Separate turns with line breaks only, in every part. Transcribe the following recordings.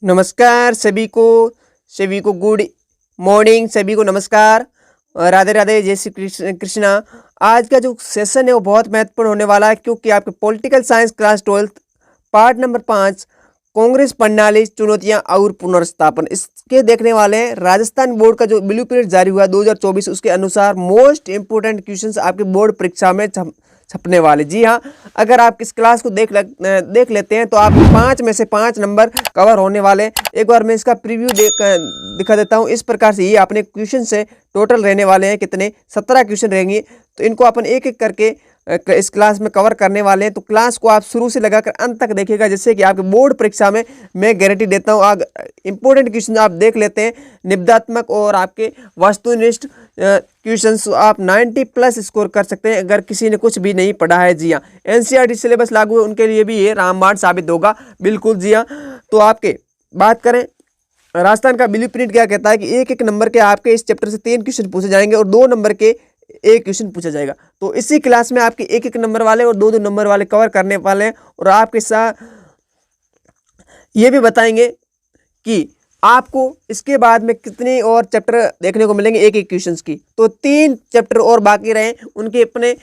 नमस्कार सभी को गुड मॉर्निंग, सभी को नमस्कार। राधे राधे, जय श्री कृष्णा। आज का जो सेशन है वो बहुत महत्वपूर्ण होने वाला है, क्योंकि आपके political science class 12 part number 5 Congress प्रणाली चुनौतियां और पुनर्स्थापन इसके देखने वाले हैं। राजस्थान बोर्ड का जो ब्लूप्रिंट जारी हुआ 2024 उसके अनुसार मोस्ट इंपोर्टेंट क्वेश्चंस आपके बोर्ड परीक्षा में छपने वाले। जी हाँ, अगर आप इस क्लास को देख लेते हैं तो आप 5 में से 5 नंबर कवर होने वाले। एक बार मैं इसका प्रीव्यू दिखा देता हूँ। इस प्रकार से ये अपने क्वेश्चन से टोटल रहने वाले हैं कितने, 17 क्वेश्चन रहेंगे। तो इनको अपन एक एक करके इस क्लास में कवर करने वाले हैं। तो क्लास को आप शुरू से लगाकर अंत तक देखिएगा, जिससे कि आपके बोर्ड परीक्षा में मैं गारंटी देता हूँ। आज इंपॉर्टेंट क्वेश्चन आप देख लेते हैं, निबंधात्मक और आपके वस्तुनिष्ठ क्वेश्चंस आप 90 प्लस स्कोर कर सकते हैं अगर किसी ने कुछ भी नहीं पढ़ा है। जी हाँ, एनसीईआरटी सिलेबस लागू है उनके लिए भी ये रामबाण साबित होगा। बिल्कुल जी हाँ। तो आपके बात करें राजस्थान का ब्लूप्रिंट क्या कहता है कि एक एक नंबर के आपके इस चैप्टर से 3 क्वेश्चन पूछे जाएंगे और 2 नंबर के एक क्वेश्चन पूछा जाएगा। तो इसी क्लास में आपके एक एक नंबर वाले और 2 नंबर वाले कवर करने वाले हैं। और आपके साथ ये भी बताएंगे कि आपको इसके बाद में कितने और चैप्टर देखने को मिलेंगे एक एक क्वेश्चंस की। तो 3 चैप्टर और बाकी रहे, उनके अपने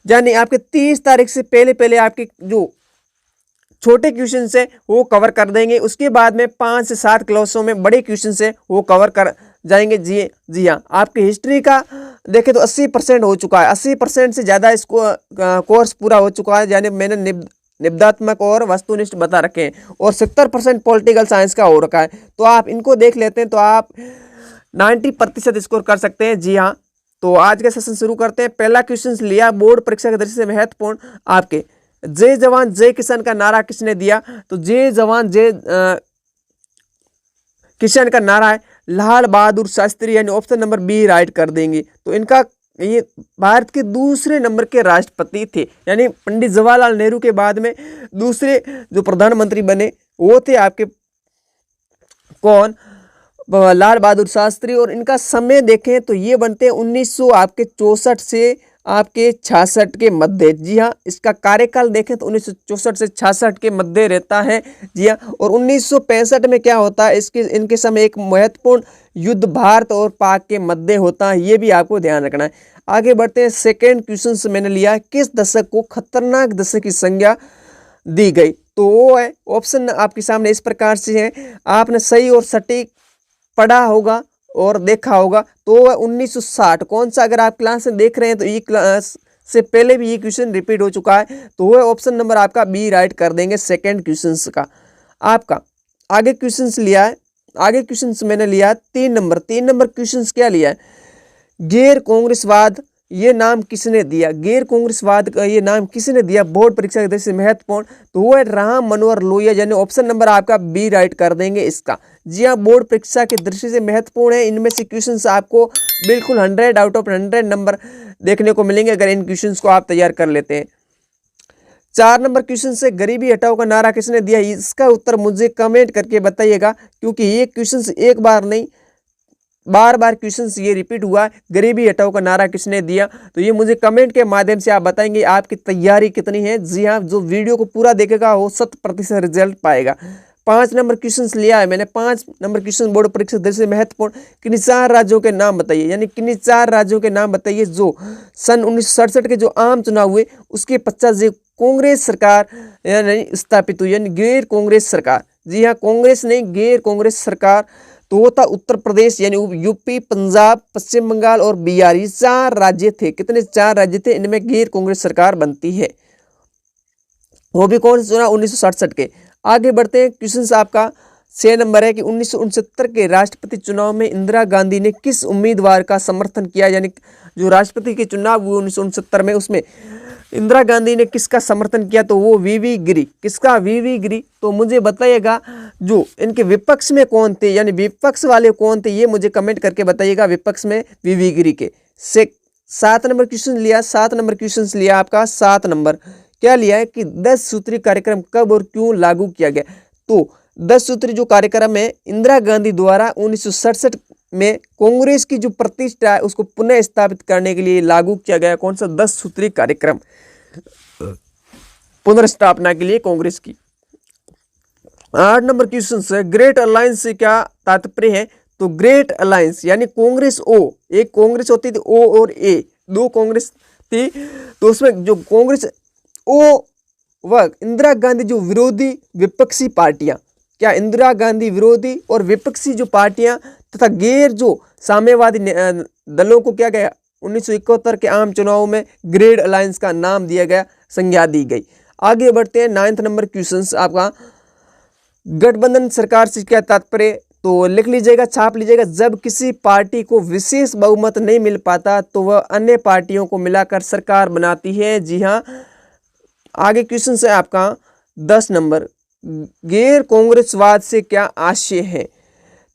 यानी आपके 30 तारीख से पहले आपके जो छोटे क्वेश्चन है वो कवर कर देंगे। उसके बाद में 5 से 7 क्लासों में बड़े क्वेश्चन है वो कवर कर जाएंगे। जी हाँ, आपकी हिस्ट्री का देखें तो 80% हो चुका है। 80% से ज़्यादा इसको कोर्स पूरा हो चुका है, यानी मैंने निबंधात्मक और वस्तुनिष्ठ बता रखे हैं। और 70% पॉलिटिकल साइंस का हो रखा है। तो आप इनको देख लेते हैं तो आप 90% स्कोर कर सकते हैं। जी हाँ, तो आज का सेशन शुरू करते हैं। पहला क्वेश्चन लिया बोर्ड परीक्षा की दृष्टि से महत्वपूर्ण, आपके जय जवान जय किसान का नारा किसने दिया? तो जय जवान जय किसान का नारा है लाल बहादुर शास्त्री, यानी ऑप्शन नंबर बी राइट कर देंगे। तो इनका ये भारत के दूसरे नंबर के राष्ट्रपति थे, यानी पंडित जवाहरलाल नेहरू के बाद में दूसरे जो प्रधानमंत्री बने वो थे आपके कौन? लाल बहादुर शास्त्री। और इनका समय देखें तो ये बनते हैं 1964 से आपके 66 के मध्य। जी हाँ, इसका कार्यकाल देखें तो 1964 से 66 के मध्य रहता है। जी हाँ, और 1965 में क्या होता है, इनके समय एक महत्वपूर्ण युद्ध भारत और पाक के मध्य होता है। ये भी आपको ध्यान रखना है। आगे बढ़ते हैं। सेकेंड क्वेश्चन से मैंने लिया किस दशक को खतरनाक दशक की संज्ञा दी गई? तो वो है ऑप्शन आपके सामने इस प्रकार से है, आपने सही और सटीक पढ़ा होगा और देखा होगा। तो 1960 कौन सा? अगर आप क्लास में देख रहे हैं तो ये क्लास से पहले भी ये क्वेश्चन रिपीट हो चुका है। तो वो ऑप्शन नंबर आपका बी राइट कर देंगे सेकंड क्वेश्चन का। आपका आगे क्वेश्चन लिया है, आगे क्वेश्चन मैंने लिया 3 नंबर क्वेश्चन क्या लिया है? गैर कांग्रेसवाद ये नाम किसने दिया? गैर कांग्रेसवाद का ये नाम किसने दिया बोर्ड परीक्षा की दृष्टि से महत्वपूर्ण? तो वो है राम मनोहर लोहिया, यानी ऑप्शन नंबर आपका बी राइट कर देंगे इसका। जी हाँ, बोर्ड परीक्षा की दृष्टि से महत्वपूर्ण है। इनमें से क्वेश्चंस आपको बिल्कुल 100 आउट ऑफ 100 नंबर देखने को मिलेंगे अगर इन क्वेश्चंस को आप तैयार कर लेते हैं। 4 नंबर क्वेश्चन से गरीबी हटाओ का नारा किसने दिया? इसका उत्तर मुझे कमेंट करके बताइएगा, क्योंकि ये क्वेश्चन एक बार नहीं बार बार क्वेश्चन ये रिपीट हुआ। गरीबी हटाओ का नारा किसने दिया? तो ये मुझे कमेंट के माध्यम से आप बताएंगे आपकी तैयारी कितनी है। जी हाँ, जो वीडियो को पूरा देखेगा वो 100% रिजल्ट पाएगा। 5 नंबर क्वेश्चन लिया है मैंने। 5 नंबर क्वेश्चन बोर्ड परीक्षा दृष्टि से महत्वपूर्ण, किन्हीं 4 राज्यों के नाम बताइए, यानी किन्हीं 4 राज्यों के नाम बताइए जो सन 1967 के जो आम चुनाव हुए उसके पश्चात जो कांग्रेस सरकार यानी स्थापित हुई, यानी गैर कांग्रेस सरकार। जी हाँ, कांग्रेस नहीं गैर कांग्रेस सरकार। तो वो था उत्तर प्रदेश, यानी यूपी, पंजाब, पश्चिम बंगाल और बिहार। ये 4 राज्य थे। कितने? 4 राज्य थे। इनमें गैर कांग्रेस सरकार बनती है। वो भी कौन सा चुनाव? 1967 के। आगे बढ़ते हैं। क्वेश्चन आपका 6 नंबर है कि 1969 के राष्ट्रपति चुनाव में इंदिरा गांधी ने किस उम्मीदवार का समर्थन किया? यानी जो राष्ट्रपति के चुनाव हुए 1969 में, उसमें इंदिरा गांधी ने किसका समर्थन किया? तो वो वीवी गिरी। किसका? वीवी गिरी। तो मुझे बताइएगा जो इनके विपक्ष में कौन थे, यानी विपक्ष वाले कौन थे, ये मुझे कमेंट करके बताइएगा। विपक्ष में वीवी गिरी के। 7 नंबर क्वेश्चन लिया। 7 नंबर क्वेश्चन लिया आपका। 7 नंबर क्या लिया है कि 10 सूत्री कार्यक्रम कब और क्यों लागू किया गया? तो 10 सूत्री जो कार्यक्रम है इंदिरा गांधी द्वारा 1967 में कांग्रेस की जो प्रतिष्ठा है उसको पुनः स्थापित करने के लिए लागू किया गया। कौन सा? 10 सूत्री कार्यक्रम पुनर्स्थापना के लिए कांग्रेस की। 8 नंबर क्वेश्चन है, ग्रेट अलायंस से क्या तात्पर्य है? तो ग्रेट अलायंस यानी कांग्रेस ओ, एक कांग्रेस होती थी ओ और ए, दो कांग्रेस थी, तो उसमें जो कांग्रेस ओ वह इंदिरा गांधी जो विरोधी विपक्षी पार्टियां, क्या इंदिरा गांधी विरोधी और विपक्षी जो पार्टियां तथा गैर जो साम्यवादी दलों को क्या गया 1971 के आम चुनाव में ग्रेट अलायंस का नाम दिया गया, संज्ञा दी गई। आगे बढ़ते हैं 9 नंबर क्वेश्चन आपका, गठबंधन सरकार से क्या तात्पर्य? तो लिख लीजिएगा, छाप लीजिएगा, जब किसी पार्टी को विशेष बहुमत नहीं मिल पाता तो वह अन्य पार्टियों को मिलाकर सरकार बनाती है। जी हाँ। आगे क्वेश्चन है आपका 10 नंबर, गैर कांग्रेसवाद से क्या आशय है?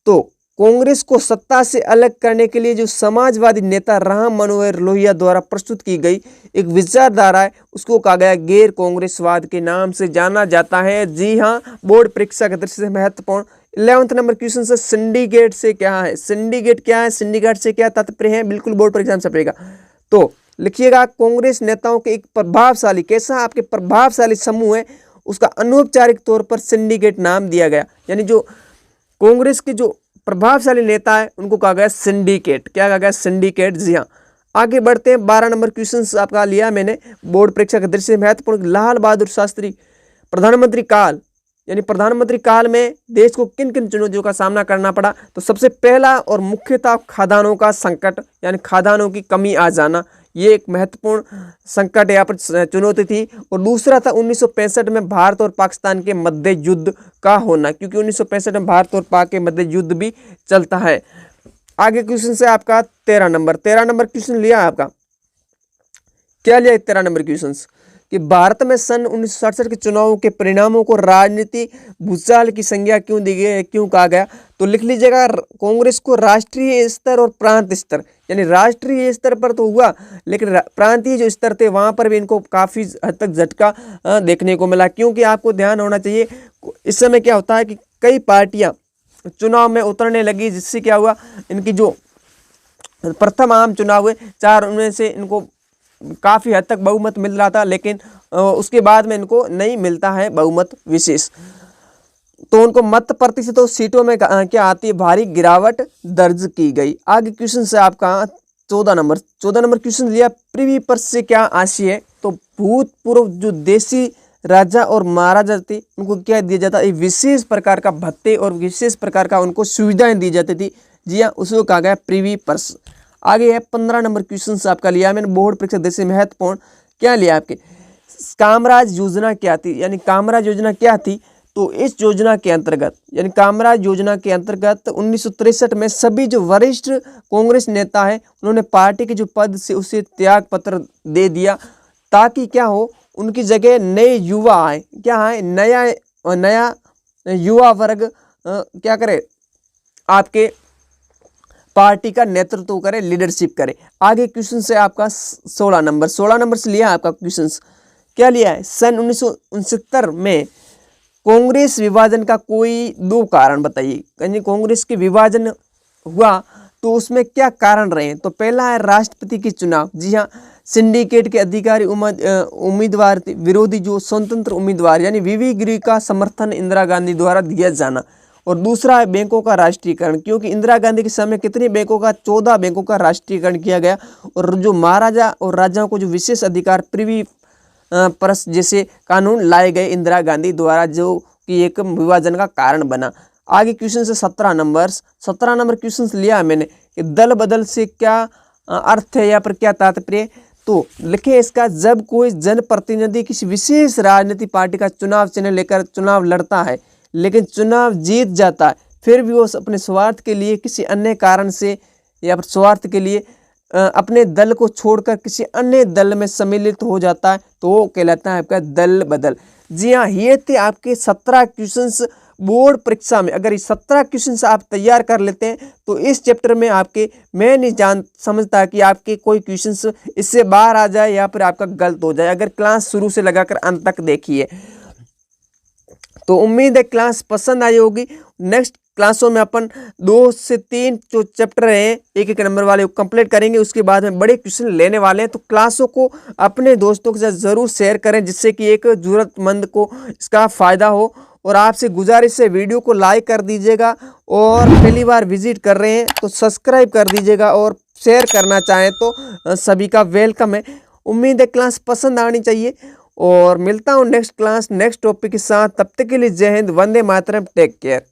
तो कांग्रेस को सत्ता से अलग करने के लिए जो समाजवादी नेता राम मनोहर लोहिया द्वारा प्रस्तुत की गई एक विचारधारा है, उसको कहा गया गैर कांग्रेसवाद के नाम से जाना जाता है। जी हाँ, बोर्ड परीक्षा की दृष्टि से महत्वपूर्ण। 11 नंबर क्वेश्चन से सिंडिकेट से क्या है? सिंडिकेट क्या है? सिंडिकेट से क्या तात्पर्य है? बिल्कुल बोर्ड परीक्षा में छपेगा, तो लिखिएगा, कांग्रेस नेताओं के एक प्रभावशाली, कैसा आपके प्रभावशाली समूह है, उसका अनौपचारिक तौर पर सिंडिकेट नाम दिया गया, यानी जो कांग्रेस के जो प्रभावशाली नेता है उनको कहा गया सिंडिकेट। क्या कहा गया? सिंडिकेट। जी हाँ। आगे बढ़ते हैं, 12 नंबर क्वेश्चन आपका लिया मैंने बोर्ड परीक्षा के दृष्टि से महत्वपूर्ण, लाल बहादुर शास्त्री प्रधानमंत्री काल, यानी प्रधानमंत्री काल में देश को किन किन चुनौतियों का सामना करना पड़ा? तो सबसे पहला और मुख्यतः खाद्यान्नों का संकट, यानी खाद्यान्नों की कमी आ जाना, ये एक महत्वपूर्ण संकट यहाँ पर चुनौती थी। और दूसरा था 1965 में भारत और पाकिस्तान के मध्य युद्ध का होना, क्योंकि 1965 में भारत और पाक के मध्य युद्ध भी चलता है। आगे क्वेश्चन से आपका 13 नंबर क्वेश्चन लिया आपका, क्या लिया 13 नंबर क्वेश्चन कि भारत में सन 1967 के चुनावों के परिणामों को राजनीति भूचाल की संज्ञा क्यों दी गई, क्यों कहा गया? तो लिख लीजिएगा, कांग्रेस को राष्ट्रीय स्तर और प्रांत स्तर, यानी राष्ट्रीय स्तर पर तो हुआ लेकिन प्रांतीय जो स्तर थे वहां पर भी इनको काफी हद तक झटका देखने को मिला। क्योंकि आपको ध्यान होना चाहिए, इस समय क्या होता है कि कई पार्टियां चुनाव में उतरने लगी, जिससे क्या हुआ, इनकी जो प्रथम आम चुनाव हुए 4 उनमें से इनको काफ़ी हद तक बहुमत मिल रहा था, लेकिन उसके बाद में इनको नहीं मिलता है बहुमत विशेष, तो उनको मत प्रतिशत और सीटों में क्या आती है, भारी गिरावट दर्ज की गई। आगे क्वेश्चन से आपका 14 नंबर क्वेश्चन लिया, प्रिवी पर्स से क्या आशय है? तो भूतपूर्व जो देसी राजा और महाराजा थे उनको क्या दिया जाता है? विशेष प्रकार का भत्ते और विशेष प्रकार का उनको सुविधाएं दी जाती थी। जी हाँ, उसको कहा गया प्रिवी पर्स। आगे है 15 नंबर क्वेश्चन से आपका लिया मैंने बोर्ड परीक्षा देश में महत्वपूर्ण, क्या लिया आपके, कामराज योजना क्या थी, यानी कामराज योजना क्या थी? तो इस योजना के अंतर्गत, यानी कामराज योजना के अंतर्गत 1963 में सभी जो वरिष्ठ कांग्रेस नेता है उन्होंने पार्टी के जो पद से उसे त्याग पत्र दे दिया, ताकि क्या हो, उनकी जगह नए युवा आए, क्या आए, नया युवा वर्ग क्या करे, आपके पार्टी का नेतृत्व करे, लीडरशिप करे। आगे क्वेश्चन से आपका 16 नंबर से लिया आपका क्वेश्चन, क्या लिया है? सन 1969 में कांग्रेस विभाजन का कोई 2 कारण बताइए, यानी कांग्रेस के विभाजन हुआ तो उसमें क्या कारण रहे? तो पहला है राष्ट्रपति के चुनाव। जी हाँ, सिंडिकेट के अधिकारी उम्मीदवार विरोधी जो स्वतंत्र उम्मीदवार यानी वीवी गिरी का समर्थन इंदिरा गांधी द्वारा दिया जाना। और दूसरा है बैंकों का राष्ट्रीयकरण, क्योंकि इंदिरा गांधी के समय कितने बैंकों का, 14 बैंकों का राष्ट्रीयकरण किया गया। और जो महाराजा और राजाओं को जो विशेष अधिकार प्रिवी पर्स जैसे कानून लाए गए इंदिरा गांधी द्वारा, जो कि एक विभाजन का कारण बना। आगे क्वेश्चन से 17 नंबर क्वेश्चन लिया मैंने कि दल बदल से क्या अर्थ है, या पर क्या तात्पर्य? तो लिखे इसका, जब कोई जनप्रतिनिधि किसी विशेष राजनीतिक पार्टी का चुनाव चिन्ह लेकर चुनाव लड़ता है लेकिन चुनाव जीत जाता है, फिर भी वो अपने स्वार्थ के लिए किसी अन्य कारण से या स्वार्थ के लिए अपने दल को छोड़कर किसी अन्य दल में सम्मिलित हो जाता है, तो वो कहलाता है आपका दल बदल। जी हाँ, ये थे आपके 17 क्वेश्चंस बोर्ड परीक्षा में। अगर ये 17 क्वेश्चंस आप तैयार कर लेते हैं तो इस चैप्टर में आपके, मैं नहीं समझता कि आपके कोई क्वेश्चंस इससे बाहर आ जाए या फिर आपका गलत हो जाए, अगर क्लास शुरू से लगाकर अंत तक देखिए। तो उम्मीद है क्लास पसंद आई होगी। नेक्स्ट क्लासों में अपन 2 से 3 जो चैप्टर हैं एक नंबर वाले कंप्लीट करेंगे, उसके बाद में बड़े क्वेश्चन लेने वाले हैं। तो क्लासों को अपने दोस्तों के साथ ज़रूर शेयर करें, जिससे कि एक ज़रूरतमंद को इसका फ़ायदा हो और आपसे गुजारिश है वीडियो को लाइक कर दीजिएगा और पहली बार विजिट कर रहे हैं तो सब्सक्राइब कर दीजिएगा और शेयर करना चाहें तो सभी का वेलकम है। उम्मीद है क्लास पसंद आनी चाहिए और मिलता हूँ नेक्स्ट क्लास नेक्स्ट टॉपिक के साथ। तब तक के लिए जय हिंद, वंदे मातरम, टेक केयर।